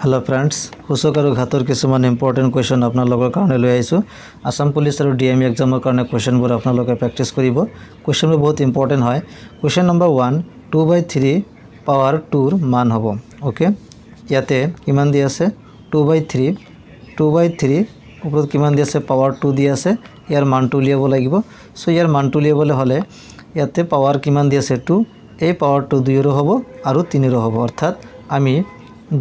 hello friends सूचक और घातर किसुमान इम्पर्टेन्ट क्वेश्चन आपनालोকৰ কাৰণে লৈ আহিছো आसाम पुलिस और डीएमई एग्जाমৰ কাৰণে क्वेश्चनবোৰ आपनालोকে প্ৰেক্টিস কৰিব क्वेश्चनবোৰ बहुत इम्पर्टेन्ट হয় क्वेश्चन नम्बर 1 2/3 पावर 2 ৰ মান হ'ব ओके ইয়াতে কিমান দি আছে 2/3 ওপৰত কিমান দি আছে পাৱাৰ 2 দি আছে ইয়াৰ মানটো উলিয়াব লাগিব সো ইয়াৰ মানটো উলিয়াবলৈ হলে ইয়াতে পাৱাৰ কিমান দি আছে 2 এই পাৱাৰ 2 2 ৰ হ'ব আৰু 3 ৰ হ'ব অৰ্থাৎ আমি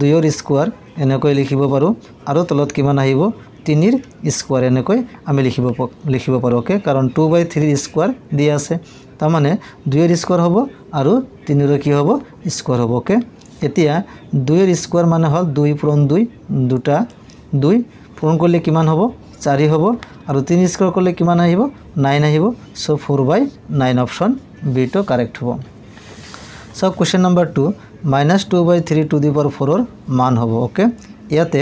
2 ৰ স্কয়াৰ এনেকৈ লিখিব পাৰো আৰু তলত কিমান আহিব 3 ৰ স্কয়াৰ এনেকৈ আমি লিখিব পাৰো ওকে কাৰণ 2/3 স্কয়াৰ দি আছে তাৰ মানে 2 ৰ স্কয়াৰ হ'ব আৰু 3 ৰ কি হ'ব স্কয়াৰ হ'ব ওকে এতিয়া 2 ৰ স্কয়াৰ মানে হল 2 পূৰণ 2 দুটা 2 পূৰণ কৰিলে কিমান হ'ব 4 হ'ব আৰু 3 স্কয়াৰ কৰিলে কিমান আহিব 9 আহিব সো 4/9 অপশন বি তো কারেক্ট হ'ব so question number 2 -2/3 to the power 4 ৰ মান হ'ব ওকে ইয়াতে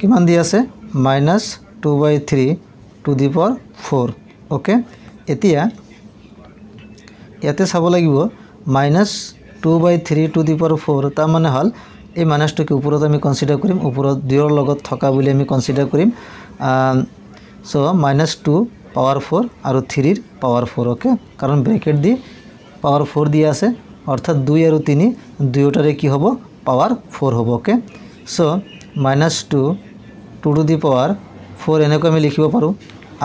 কিমান দি আছে -2/3 टू द पावर 4 ওকে এতিয়া ইয়াতে চাব লাগিব -2/3 टू द पावर 4 তাৰ মানে হল এই মাইনাসটো কি ওপৰত আমি কনসিডাৰ কৰিম ওপৰত 2 ৰ লগত থকা বুলি আমি কনসিডাৰ কৰিম সো -2 পাৱাৰ 4 আৰু 3 ৰ পাৱাৰ 4 ওকে কাৰণ ব্ৰ্যাকেট দি পাৱাৰ 4 দি আছে অৰ্থাৎ 2 আৰু 3 দুয়োটাৰে কি হ'ব পাৱাৰ 4 হ'ব okay so -2 two the power 4 এনেকৈ আমি লিখিব পাৰো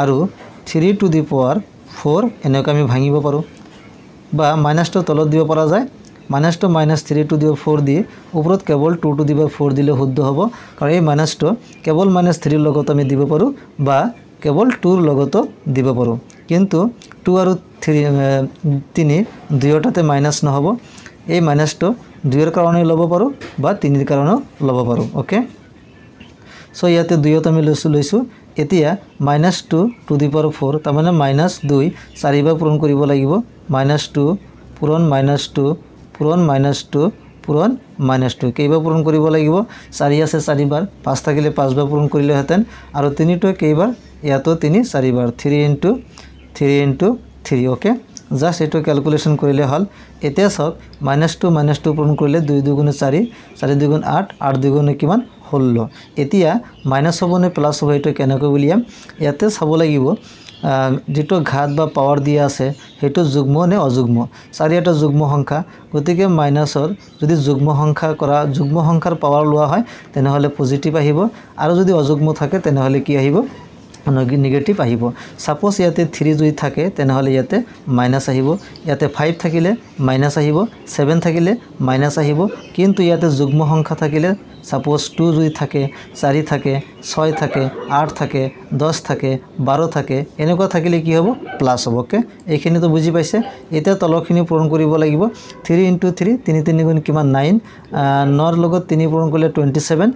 আৰু 3 টু দি পাৱাৰ 4 এনেকৈ আমি ভাঙিব পাৰো বা মাইনাসটো তলত দিব পৰা যায় -2 -3 টু দি 4 দি ওপৰত কেৱল 2 টু দি 4 দিলে শুদ্ধ হ'ব কাৰণ এই মাইনাসটো কেৱল -3 ৰ লগত আমি দিব পাৰো বা কেৱল 2 ৰ লগতো দিব পাৰো কিন্তু 2 আৰু 3 দুয়োটাতে মাইনাস নহব এই মাইনাসটো 2 ৰ কাৰণে লব পাৰো বা 3 ৰ কাৰণে লব পাৰো ওকে সো ইয়াতে 2 ত আমি লৈছো এতিয়া -2 টু দি পাৱাৰ 4 তাৰ মানে -2 4 পূৰণ কৰিব লাগিব -2 পূৰণ -2 পূৰণ -2 পূৰণ -2 কেইবা পূৰণ কৰিব লাগিব 4 আছে 4 বাৰ 5 থাকিলে 5 বাৰ পূৰণ কৰিলে হেতেন আৰু 3 টো কেইবাৰ ইয়াতো 3 4 বাৰ 3 * 3 ওকে জাস্ট এটো ক্যালকুলেশন কৰিলে হল এতিয়া সক -2 পূৰণ কৰিলে 2 2 * 4 4 2 * 8 8 2 * কিমান 16 এতিয়া মাইনাস হ'ব নে প্লাস হ'ব এটো কেনেকৈ উলিয়াম ইয়াতে চাব লাগিব যেটো ঘাত বা পাৱাৰ দিয়া আছে হেটো যুগ্ম নে অযুগ্ম 4 এটা যুগ্ম সংখ্যা গতিকে মাইনাসৰ যদি যুগ্ম সংখ্যা কৰা যুগ্ম সংখ্যাৰ পাৱাৰ লোৱা হয় তেনেহলে পজিটিভ আহিব আৰু যদি অযুগ্ম থাকে তেনেহলে কি আহিব নেগেটিভ আহিব সাপোজ ইয়াতে 3 যদি থাকে তেনেহলে ইয়াতে মাইনাস আহিব ইয়াতে 5 থাকিলে মাইনাস আহিব 7 থাকিলে মাইনাস আহিব কিন্তু ইয়াতে যুগ্ম সংখ্যা থাকিলে সাপোজ 2 যদি থাকে 4 থাকে 6 থাকে 8 থাকে 10 থাকে 12 থাকে এনেকুৱা থাকিলে কি হ'ব প্লাস হ'ব ওকে এইখিনি তো বুজি পাইছে এটা তলখিনি পূৰণ কৰিব লাগিব 3 * 3 3 3 গুণ কিমান 9 9 ৰ লগত 3 পূৰণ কৰিলে 27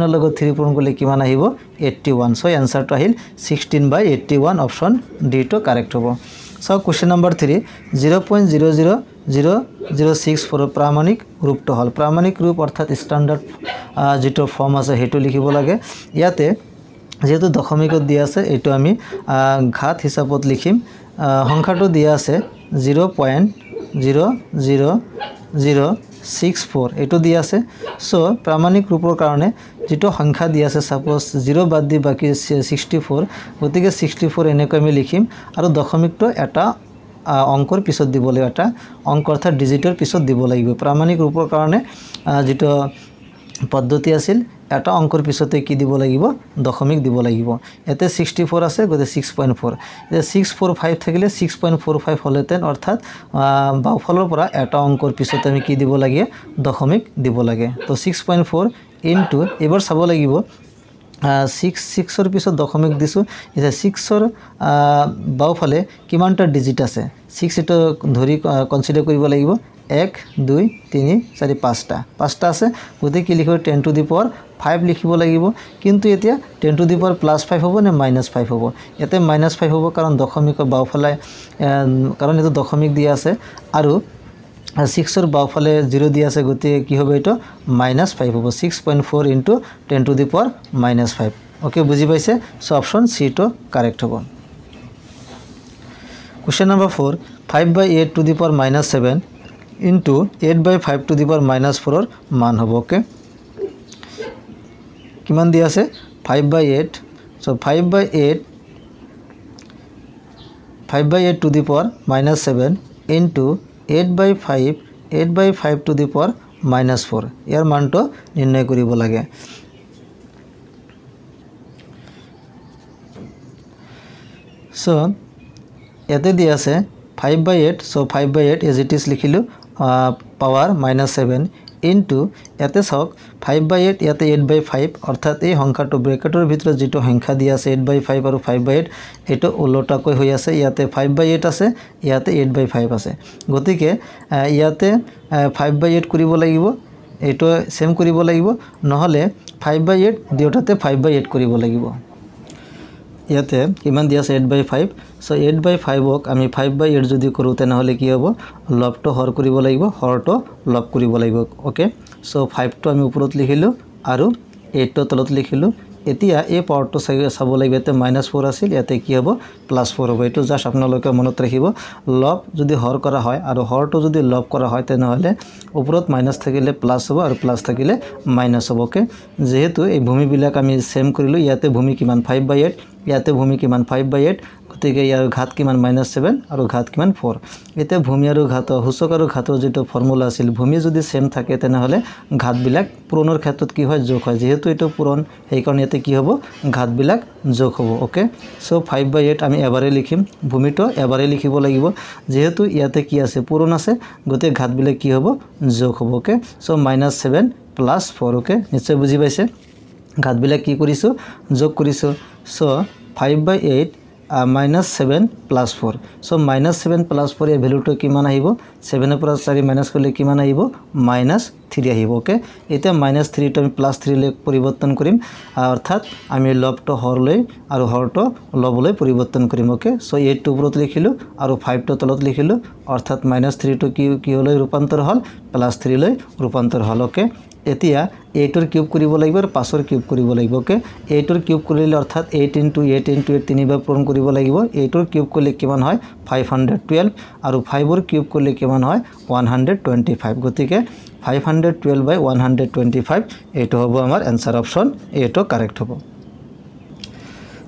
ৰ লগত 3 পূৰণ কৰিলে কিমান আহিব 81 সো आंसरটো আহিল 16/81 অপশন ডি তো কারেক্ট হ'ব সো क्वेश्चन नंबर 3 0.00006 प्रामाणिक रूपটো হল प्रामाणिक रूप अर्थात स्टैंडर्ड যেটো ফর্ম আছে হেতু লিখিব লাগে ইয়াতে যেহেতু দশমিকত দিয়া আছে এটো আমি ঘাত হিসাবত লিখিম সংখ্যাটো দিয়া আছে 0.00064 এটো দিয়া আছে সো प्रामाणिक रूपर কাৰণে যেটো সংখ্যা দিয়া আছে সাপোজ 0 বাদ দি বাকি 64 গতিকে 64 এনেকৈ আমি লিখিম আৰু দশমিকটো এটা অঙ্কৰ পিছত দিব লাগিব এটা অঙ্ক অৰ্থাৎ ডিজিটৰ পিছত দিব লাগিব प्रामाणिक रूपर কাৰণে যেটো পদ্ধতি আছিল এটা অঙ্কৰ পিছতে কি দিব লাগিব দশমিক দিব লাগিব এতে 64 আছে গতে 6.4 এ 645 থাকিলে 6.45 হলেতেন অর্থাৎ বাওফলৰ পৰা এটা অঙ্কৰ পিছতে আমি কি দিব লাগে দশমিক দিব লাগে তো 6.4 ইনটু এবাৰ চাব লাগিব 6 ৰ পিছত দশমিক দিছো এটা 6 ৰ বাওফালে কিমানটা ডিজিট আছে 6 এটো ধৰি কনসিডাৰ কৰিব লাগিব 1 2 3 4 5টা আছে গতি কি লিখিব 10 টু দি পাৱাৰ 5 লিখিব লাগিব কিন্তু এতিয়া 10 টু দি পাৱাৰ +5 হ'ব নে -5 হ'ব এতে -5 হ'ব কাৰণ দশমিকৰ বাওফালে কাৰণ এটো দশমিক দিয়া আছে আৰু 6 ৰ বাওফালে 0 দিয়া আছে গতি কি হবে এটো -5 হ'ব 6.4 * 10 টু দি পাৱাৰ -5 ওকে বুজি পাইছে সো অপশন সি তো কারেক্ট হ'ব question number 4 5/8 to the power -7 into 8/5 to the power -4 মান হ'ব ওকে কিমান দিয়া আছে 5/8 so 5/8 to the power -7 into 8/5 to the power -4 ইয়াৰ মানটো নিৰ্ণয় কৰিব লাগে সো ইয়াতে দিয়া আছে 5/8 সো 5/8 এজ ইট ইজ লিখিলো পাৱাৰ -7 ইনটু ইয়াতে চাওক 5/8 ইয়াতে 8/5 অৰ্থাৎ এই সংখ্যাটো ব্ৰেকেটৰ ভিতৰত যেটো সংখ্যা দিয়া আছে 8/5 আৰু 5/8 এটো উল্টাকৈ হৈ আছে ইয়াতে 5/8 আছে ইয়াতে 8/5 আছে গতিকে ইয়াতে 5/8 কৰিব লাগিব এটো সেম কৰিব লাগিব নহলে 5/8 দুটাতে 5/8 কৰিব লাগিব ইয়াতে কিমান দিয়া আছে 8/5 সো 8/5 ক আমি 5/8 যদি কৰো তেনেহলে কি হ'ব লবটো হৰ কৰিব লাগিব হৰটো লব কৰিব লাগিব ওকে সো 5 টো আমি ওপৰত লিখিলো আৰু 8 টো তলত লিখিলো এতিয়া এই পাৱাৰটো চাব লাগিব এতে -4 আছিল ইয়াতে কি হ'ব +4 হ'ব এটো জাস্ট আপোনালোকে মনত ৰাখিব লব যদি হৰ কৰা হয় আৰু হৰটো যদি লব কৰা হয় তেনেহলে ওপৰত মাইনাস থাকিলে প্লাস হ'ব আৰু প্লাস থাকিলে মাইনাস হ'ব ওকে যেহেতু এই ভূমি বিলাক আমি সেম কৰিলো ইয়াতে ভূমি কিমান 5/8 ইয়াতে ভূমি কিমান 5/8 গতিকে ইয়াৰ ঘাত কিমান -7 আৰু ঘাত কিমান 4 এতে ভূমি আৰু ঘাত সূচক আৰু ঘাতৰ যেটো ফৰ্মুলা আছিল ভূমি যদি সেম থাকে তেনেহলে ঘাত বিলাক পূৰণৰ ক্ষেত্ৰত কি হয় যোগ হয় যেহেতু এটো পূৰণ এই কাৰণে এতে কি হ'ব ঘাত বিলাক যোগ হ'ব ওকে সো 5/8 আমি এবাৰে লিখিম ভূমিটো এবাৰে লিখিব লাগিব যেহেতু ইয়াতে কি আছে পূৰণ আছে গতে ঘাত বিলাক কি হ'ব যোগ হ'ব ওকে সো -7 + 4 ওকে নিশ্চয় বুজি পাইছে ঘাত বিলাক কি কৰিছো যোগ কৰিছো সো 5/8 -7 + 4 সো -7 + 4 এর ভ্যালুটো কিমান আহিব 7 এর পৰা 4 মাইনাস কৰিলে কিমান আহিব -3 আহিব ওকে এটা -3 টো আমি +3 লৈ পৰিৱৰ্তন কৰিম অৰ্থাৎ আমি লবটো হৰ লৈ আৰু হৰটো লবলৈ পৰিৱৰ্তন কৰিম ওকে সো 8 টো ওপৰত লিখিলো আৰু 5 টো তলত লিখিলো অৰ্থাৎ -3 টো কি হলৈ ৰূপান্তৰ হল +3 লৈ ৰূপান্তৰ হল ওকে এতিয়া 8 ৰ কিউব কৰিব লাগিব আৰু 5 ৰ কিউব কৰিব লাগিব ওকে 8 ৰ কিউব কৰিলে অৰ্থাৎ 8 * 8 * 8 তিনিবাৰ পূৰণ কৰিব লাগিব 8 ৰ কিউব কৰিলে কিমান হয় 512 আৰু 5 ৰ কিউব কৰিলে কিমান হয় 125 গতিকে 512/125 এটো হ'ব আমাৰ आंसर অপচন এটো কাৰেক্ট হ'ব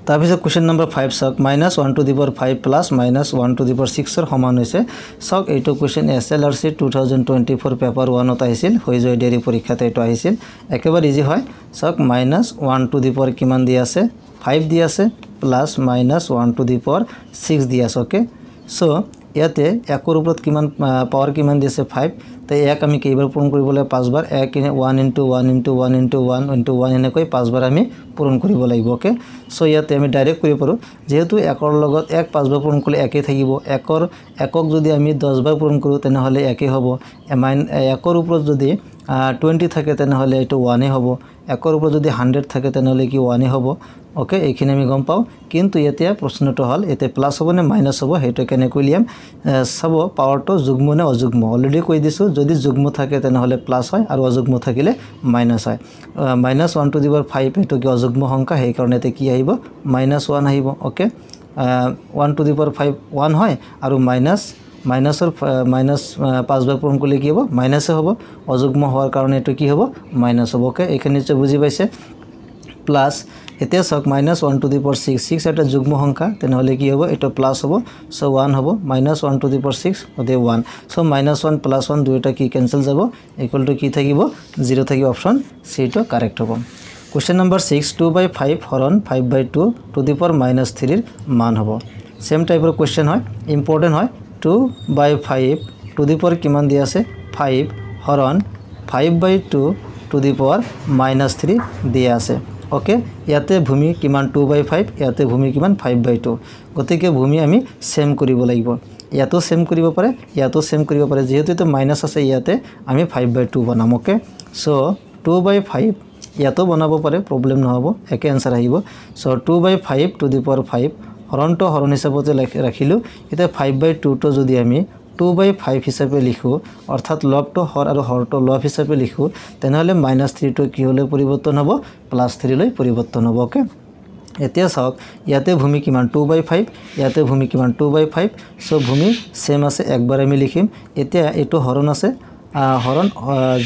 তাৰপিছত কোৱেশ্চন নম্বৰ 5 চাওক -1 two the power 5 plus -1 two the power 6 ৰ সমান হৈছে চাওক এইটো কোৱেশ্চন SLRC 2024 পেপাৰ 1 ত আহিছিল হৈ জয় ডেৰি পৰীক্ষাতে এটো আহিছিল একেবাৰে ইজি হয় চাওক -1 টু দি পাৱাৰ কিমান দি আছে 5 দি আছে প্লাস -1 টু দি পাৱাৰ 6 দি আছে ওকে সো ইয়াতে একৰ ওপৰত কিমান পাৱাৰ কিমান দি আছে 5 তাই এক আমি কেইবাৰ পূৰণ কৰিবলৈ 5 বাৰ 1 * 1 * 1 * 1 * 1 * 1 এনেকৈ 5 বাৰ আমি পূৰণ কৰিব লাগিব ওকে সো ইয়াতে আমি ডাইৰেক্ট কৰিব পাৰো যেহেতু একৰ লগত 1 5 বাৰ পূৰণ কৰিলে একে থাকিব একক যদি আমি 10 বাৰ পূৰণ কৰো তেনেহলে একে হ'ব একৰ ওপৰত যদি 20 থাকে তেনেহলে এটো 1 এ হ'ব একৰ ওপৰত যদি 100 থাকে তেনেহলে কি 1 এ হ'ব ওকে এইখিনি আমি গম পাও কিন্তু এতিয়া প্ৰশ্নটো হল এতে প্লাস হ'ব নে মাইনাস হ'ব হেটো কেনে কইলিয়াম সব পাৱাৰটো যুগ্ম নে অযুগ্ম অলৰেডি কৈ দিছো যদি যুগ্ম থাকে তেনেহলে প্লাস হয় আৰু অযুগ্ম থাকিলে মাইনাস হয় -1 টু দি পাৱাৰ 5 এটো কি অযুগ্ম সংখ্যা সেই কাৰণে এতে কি আহিব -1 আহিব ওকে 1 টু দি পাৱাৰ 5 1 হয় আৰু মাইনাসৰ -5 বাৰ পূৰণ কৰিলে কি হ'ব মাইনাসে হ'ব অযুগ্ম হোৱাৰ কাৰণে এটো কি হ'ব মাইনাস হ'ব ওকে এইখিনি নিশ্চয় বুজি পাইছে প্লাস এতিয়া সক -1 টু দি পাৱাৰ 6 এটা যুগ্ম সংখ্যা তেনেহলে কি হ'ব এটো প্লাস হ'ব সো 1 হ'ব -1 টু দি পাৱাৰ 6 ওতে 1 সো -1 + 1 দুইটা কি ক্যান্সেল যাব ইকুয়াল টু কি থাকিব 0 থাকিব অপশন সি টো কারেক্ট হ'ব কোশ্চেন নম্বৰ 6 2/5 হৰণ 5/2 টু দি পাৱাৰ -3 এৰ মান হ'ব সেম টাইপৰ কোশ্চেন হয় ইম্পৰ্টেন্ট হয় 2/5 টু দি পাৱাৰ কিমান দি আছে 5 হৰণ 5/2 টু দি পাৱাৰ -3 দিয়া আছে ওকে ইয়াতে ভূমি কিমান 2/5 ইয়াতে ভূমি কিমান 5/2 গতিকে ভূমি আমি সেম কৰিব লাগিব ইয়াতো সেম কৰিব পাৰে ইয়াতো সেম কৰিব পাৰে যেহেতু এটা মাইনাস আছে ইয়াতে আমি 5/2 বনাম ওকে সো 2/5 ইয়াতো বনাব পাৰে প্ৰবলেম নহব একে आंसर আহিব সো 2/5 টু দি পাৱাৰ 5 হৰণটো হৰণ হিচাপতে ৰাখিলো এটা 5/2 টো যদি আমি 2/5 হিচাপে লিখো অৰ্থাৎ লবটো হৰ আৰু হৰটো লব হিচাপে লিখো তেনেহলে -3 টো কি হলে পৰিৱৰ্তন হ'ব +3 লৈ পৰিৱৰ্তন হ'ব ওকে এতিয়া চাওক ইয়াতে ভূমি কিমান 2/5 ইয়াতে ভূমি কিমান 2/5 সো ভূমি সেম আছে একবাৰ আমি লিখিম এতিয়া এটো হৰণ আছে হৰণ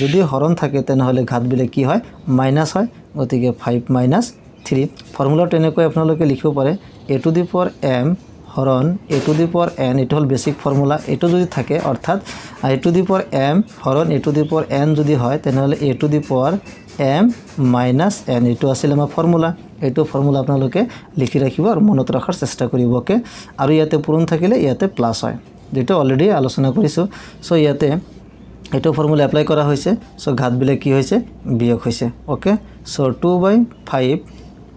যদি হৰণ থাকে তেনেহলে ঘাতবিলে কি হয় মাইনাস হয় গতিকে 5 - 3 ফৰ্মুলা তেনেকৈ আপোনালোকে লিখিব পাৰে a to the power m হৰণ a to the power n এটো হল বেসিক ফৰ্মুলা এটো যদি থাকে অৰ্থাৎ a to the power m হৰণ a to the power n যদি হয় তেনেহলে a to the power m minus n এটো আছিল আমাৰ ফৰ্মুলা এটো ফৰ্মুলা আপোনালোকে লিখি ৰাখিব আৰু মনত ৰাখাৰ চেষ্টা কৰিব ওকে আৰু ইয়াতে পূৰণ থাকিলে ইয়াতে প্লাস হয় যেটো অলৰেডি আলোচনা কৰিছো সো ইয়াতে এটো ফৰ্মুলা এপ্লাই কৰা হৈছে সো ঘাতবিলে কি হৈছে বিয়োগ হৈছে ওকে সো 2/5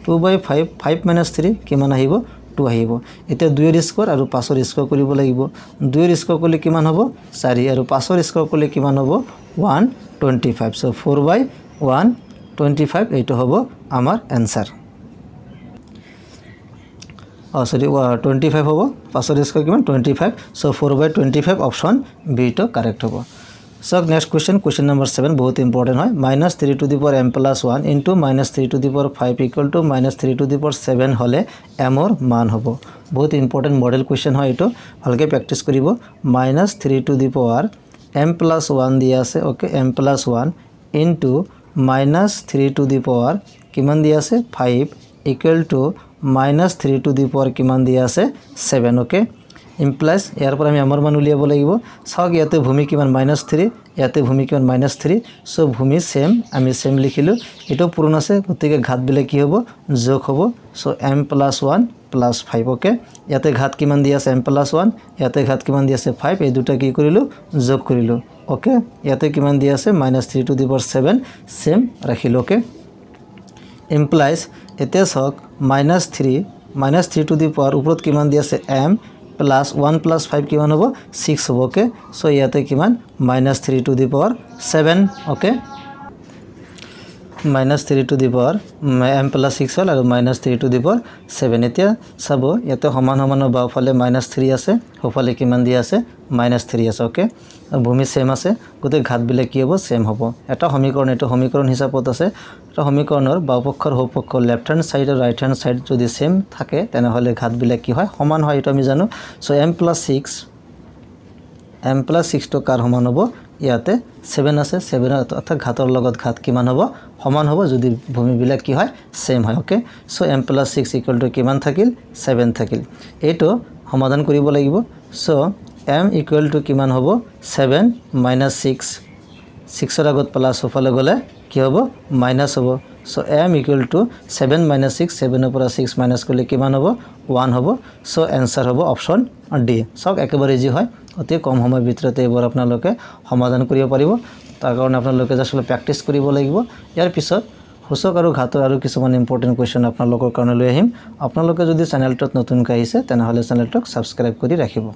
5 - 3 কিমান আহিব 2 আহিব এতিয়া 2 এর স্কয়ার আৰু 5 এৰ স্কয়াৰ কৰিব লাগিব 2 এৰ স্কয়াৰ কৰিলে কিমান হ'ব 4 আৰু 5 এৰ স্কয়াৰ কৰিলে কিমান হ'ব 125 সো 4/125 এইটো হ'ব আমাৰ आंसर সরি 25 হ'ব 5 এর স্কয়ার কিমান 25 সো 4/25 অপশন বি তো কারেক্ট হ'ব So next question number 7 बहुत important है -3 to the power m plus 1 into -3 to the power 5 equal to -3 to the power 7 হলে m or মান হবো बहुत important model question হয় এটো ভালকে প্র্যাকটিস করিব -3 to the power m plus 1 দিয়া আছে okay m plus 1 into -3 to the power কিমান দিয়া আছে 5 equal to -3 to the power কিমান দিয়া আছে 7 ওকে implies ইয়াৰ পৰা আমি আমাৰ মান উলিয়াব লাগিব সক ইয়াতে ভূমি কিমান -3 ইয়াতে ভূমি কিমান -3 সো ভূমি সেম আমি সেম লিখিলো এটো পূৰণ আছে গতিকে ঘাত বিলে কি হ'ব যোগ হ'ব সো m + 1 + 5 ওকে ইয়াতে ঘাত কিমান দি আছে m + 1 ইয়াতে ঘাত কিমান দি আছে 5 এই দুটা কি কৰিলো যোগ কৰিলো ওকে ইয়াতে কিমান দি আছে -3 to the power 7 সেম ৰাখিলো ওকে implies এতে সক -3 to the power ওপৰত কিমান দি আছে m plus 1 plus 5 কিমান হ'ব 6 হ'ব ওকে সো ইয়াতে কিমান -3 to the power 7 okay -3 to the power m plus 6 হল আৰু -3 to the power 7 এতিয়া চাব ইয়াতে সমান সমানৰ বাওফালে -3 আছে ওফালে কিমান দি আছে -3 আছে ওকে ভূমি সেম আছে গতে ঘাত বিলে কি হ'ব সেম হ'ব এটা সমীকৰণ এটো সমীকৰণ হিচাপত আছে এটা সমীকৰণৰ বাওপক্ষৰ সোপক্ষ লেফট হ্যান্ড সাইড আৰু রাইট হ্যান্ড সাইড যদি সেম থাকে তেনে হলে ঘাত বিলে কি হয় সমান হয় এটো আমি জানো সো m plus 6 তো কাৰ সমান হ'ব ইয়াতে 7 আছে 7 অৰ্থাৎ ঘাতৰ লগত ঘাত কিমান হ'ব সমান হ'ব যদি ভূমি বিলে কি হয় সেম হয় okay so m plus 6 equal to কিমান থাকিল 7 থাকিল এটো সমাধান কৰিব লাগিব সো m equal to কিমান হ'ব 7 - 6 6 এর আগত প্লাস ওফালে গলে কি হ'ব মাইনাস হ'ব সো m equal to 7 - 6 7 এর পৰা 6 মাইনাস করলে কিমান হ'ব 1 হ'ব সো आंसर হ'ব অপশন ডি সব একেবাৰে ইজি হয় অতি কম সময়ৰ ভিতৰতে এবাৰ আপোনালোকে সমাধান কৰিব পাৰিব তাৰ কাৰণে আপোনালোকে আসলে প্ৰ্যাকটিস কৰিব লাগিব ইয়াৰ পিছত হুসক আৰু ঘাতৰ আৰু কিছুমান ইম্পৰ্টেন্ট কোৱেশ্চন আপোনালোকৰ কাৰণে লৈ আহিম আপোনালোকে যদি চেনেলটোত নতুনকৈ আহিছে তেনে হলে চেনেলটোক সাবস্ক্ৰাইব কৰি ৰাখিব